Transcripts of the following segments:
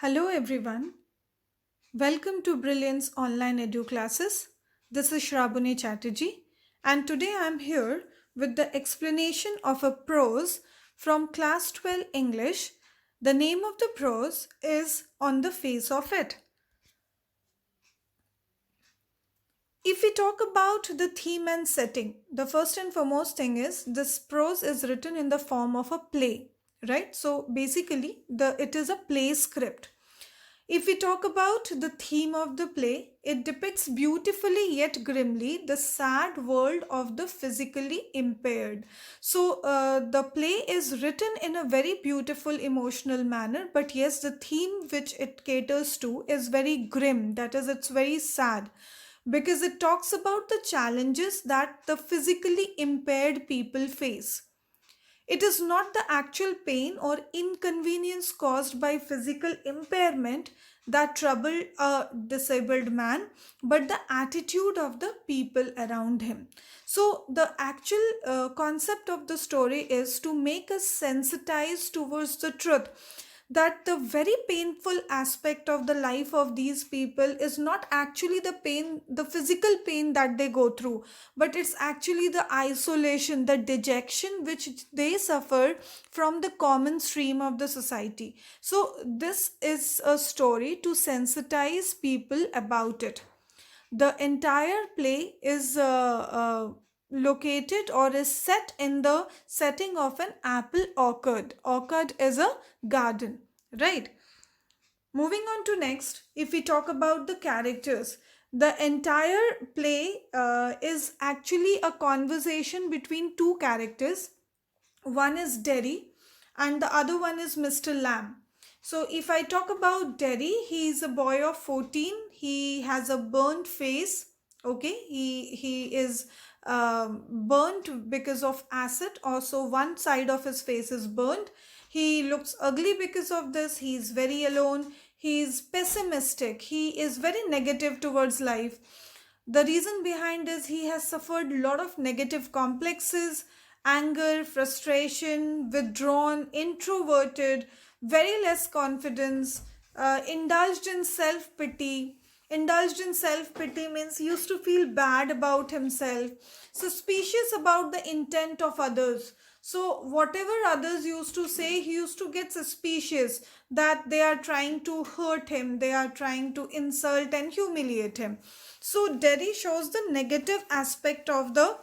Hello everyone. Welcome to Brilliance Online Edu Classes. This is Shraboni Chatterjee and today I am here with the explanation of a prose from class 12 English. The name of the prose is On the Face of It. If we talk about the theme and setting, the first and foremost thing is this prose is written in the form of a play, right? So basically it is a play script. If we talk about the theme of the play, it depicts beautifully yet grimly the sad world of the physically impaired. So, the play is written in a very beautiful emotional manner, but yes, the theme which it caters to is very grim, that is, it's very sad because it talks about the challenges that the physically impaired people face. It is not the actual pain or inconvenience caused by physical impairment that trouble a disabled man, but the attitude of the people around him. So, the actual concept of the story is to make us sensitized towards the truth that the very painful aspect of the life of these people is not actually the pain, the physical pain that they go through, but it's actually the isolation, the dejection which they suffer from the common stream of the society. So, this is a story to sensitize people about it. The entire play is located or is set in the setting of an apple orchard. Orchard is a garden, right? Moving on to next, if we talk about the characters, the entire play is actually a conversation between two characters. One is Derry and the other one is Mr. Lamb. So if I talk about Derry, he is a boy of 14. He has a burnt face. Okay, he is burnt because of acid. Also, one side of his face is burnt. He looks ugly because of this. He is very alone. He is pessimistic. He is very negative towards life. The reason behind is he has suffered a lot of negative complexes, anger, frustration, withdrawn, introverted, very less confidence, indulged in self pity. Indulged in self pity means he used to feel bad about himself, suspicious about the intent of others. So, whatever others used to say, he used to get suspicious that they are trying to hurt him, they are trying to insult and humiliate him. So, Derry shows the negative aspect of the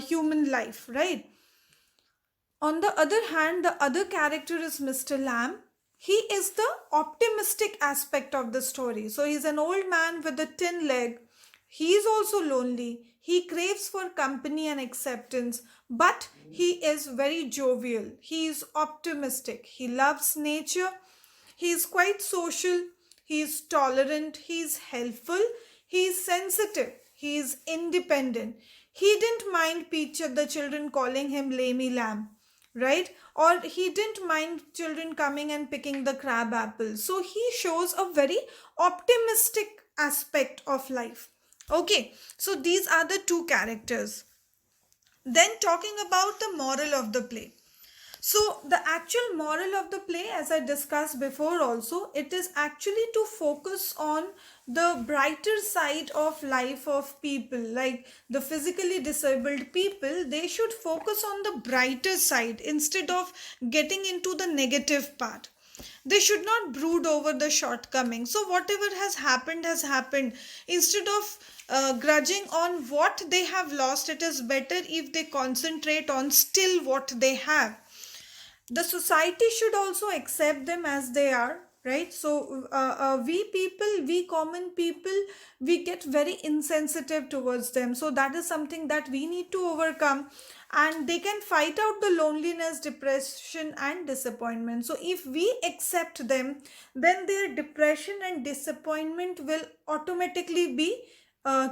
human life, right? On the other hand, the other character is Mr. Lamb. He is the optimistic aspect of the story. So he's an old man with a tin leg. He is also lonely. He craves for company and acceptance, but he is very jovial. He is optimistic. He loves nature. He is quite social. He is tolerant. He is helpful. He is sensitive. He is independent. He didn't mind Peach, the children calling him Lamey Lamb, right? Or he didn't mind children coming and picking the crab apple. So he shows a very optimistic aspect of life. Okay, so these are the two characters. Then talking about the moral of the play. So the actual moral of the play, as I discussed before also, it is actually to focus on the brighter side of life of people, like the physically disabled people. They should focus on the brighter side instead of getting into the negative part. They should not brood over the shortcomings. So whatever has happened has happened. Instead of grudging on what they have lost, it is better if they concentrate on still what they have. The society should also accept them as they are, right? So we people, we common people, we get very insensitive towards them. So that is something that we need to overcome, and they can fight out the loneliness, depression and disappointment. So if we accept them, then their depression and disappointment will automatically be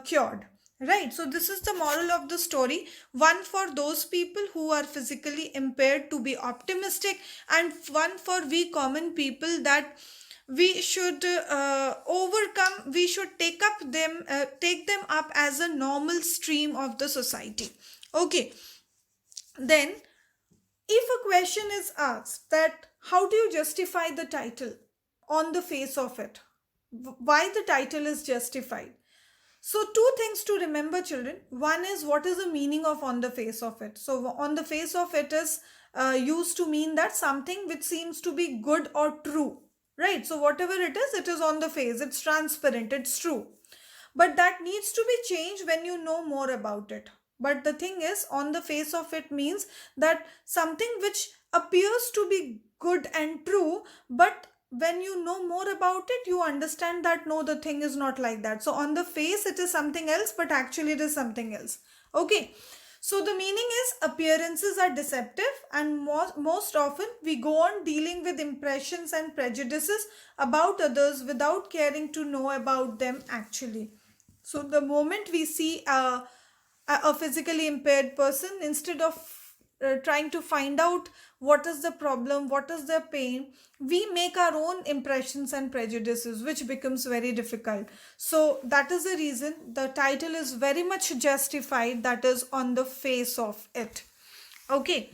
cured. Right, so this is the moral of the story. One for those people who are physically impaired to be optimistic, and one for we common people that we should overcome. We should take them up as a normal stream of the society. Okay, then if a question is asked that how do you justify the title on the face of it. Why the title is justified. So, two things to remember, children. One is what is the meaning of on the face of it. So, on the face of it is used to mean that something which seems to be good or true, right? So, whatever it is on the face, it's transparent, it's true. But that needs to be changed when you know more about it. But the thing is, on the face of it means that something which appears to be good and true, but when you know more about it, you understand that no, the thing is not like that. So on the face it is something else, but actually it is something else. Okay, so the meaning is appearances are deceptive, and most often we go on dealing with impressions and prejudices about others without caring to know about them actually. So the moment we see a physically impaired person, instead of trying to find out what is the problem, what is the pain, we make our own impressions and prejudices, which becomes very difficult. So that is the reason the title is very much justified, that is on the face of it. Okay,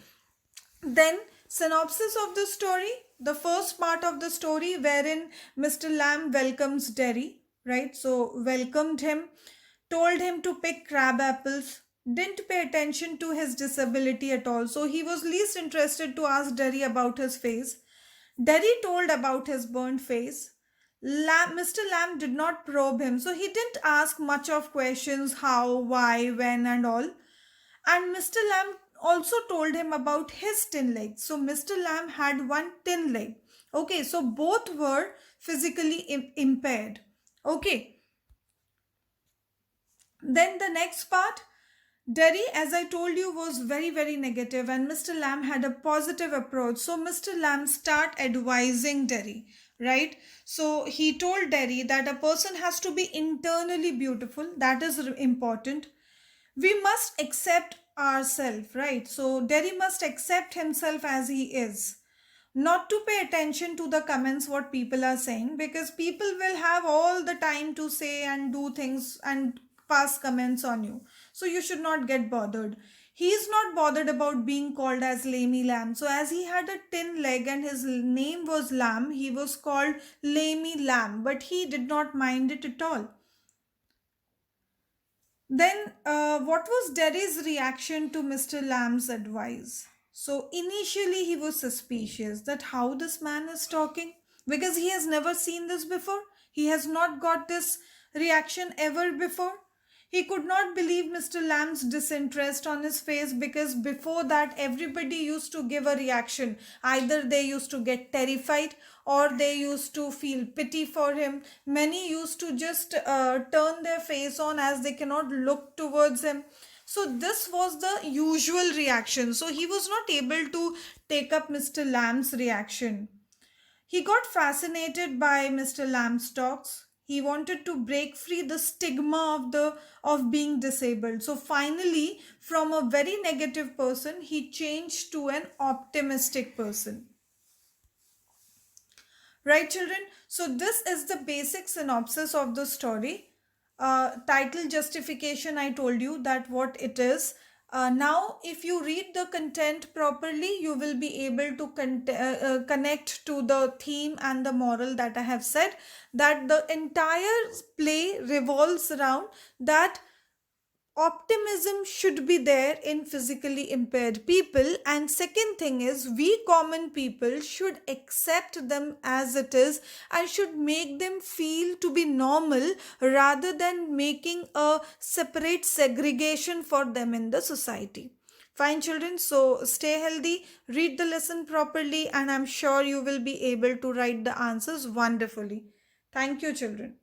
then synopsis of the story. The first part of the story wherein Mr. Lamb welcomes Derry, right? So welcomed him, told him to pick crab apples, didn't pay attention to his disability at all. So he was least interested to ask Derry about his face. Derry told about his burnt face. Mr. Lamb did not probe him, so he didn't ask much of questions, how, why, when, and all. And Mr. Lamb also told him about his tin leg. So Mr. Lamb had one tin leg. Okay, so both were physically impaired. Okay, then the next part, Derry, as I told you, was very, very negative, and Mr. Lamb had a positive approach. So Mr. Lamb start advising Derry, right? So he told Derry that a person has to be internally beautiful. That is important. We must accept ourselves, right? So Derry must accept himself as he is, not to pay attention to the comments what people are saying, because people will have all the time to say and do things and pass comments on you, so you should not get bothered. He is not bothered about being called as Lamey Lamb. So as he had a tin leg and his name was Lamb, he was called Lamey Lamb, but he did not mind it at all. Then, what was Derry's reaction to Mr. Lamb's advice? So, initially, he was suspicious that how this man is talking, because he has never seen this before. He has not got this reaction ever before. He could not believe Mr. Lamb's disinterest on his face, because before that, everybody used to give a reaction. Either they used to get terrified or they used to feel pity for him. Many used to just turn their face on as they cannot look towards him. So this was the usual reaction. So he was not able to take up Mr. Lamb's reaction. He got fascinated by Mr. Lamb's talks. He wanted to break free the stigma of being disabled. So finally, from a very negative person, he changed to an optimistic person. Right, children? So this is the basic synopsis of the story. Title justification, I told you that what it is. Now, if you read the content properly, you will be able to connect to the theme and the moral that I have said, that the entire play revolves around that optimism should be there in physically impaired people, and second thing is we common people should accept them as it is and should make them feel to be normal rather than making a separate segregation for them in the society. Fine, children, so stay healthy, read the lesson properly, and I'm sure you will be able to write the answers wonderfully. Thank you, children.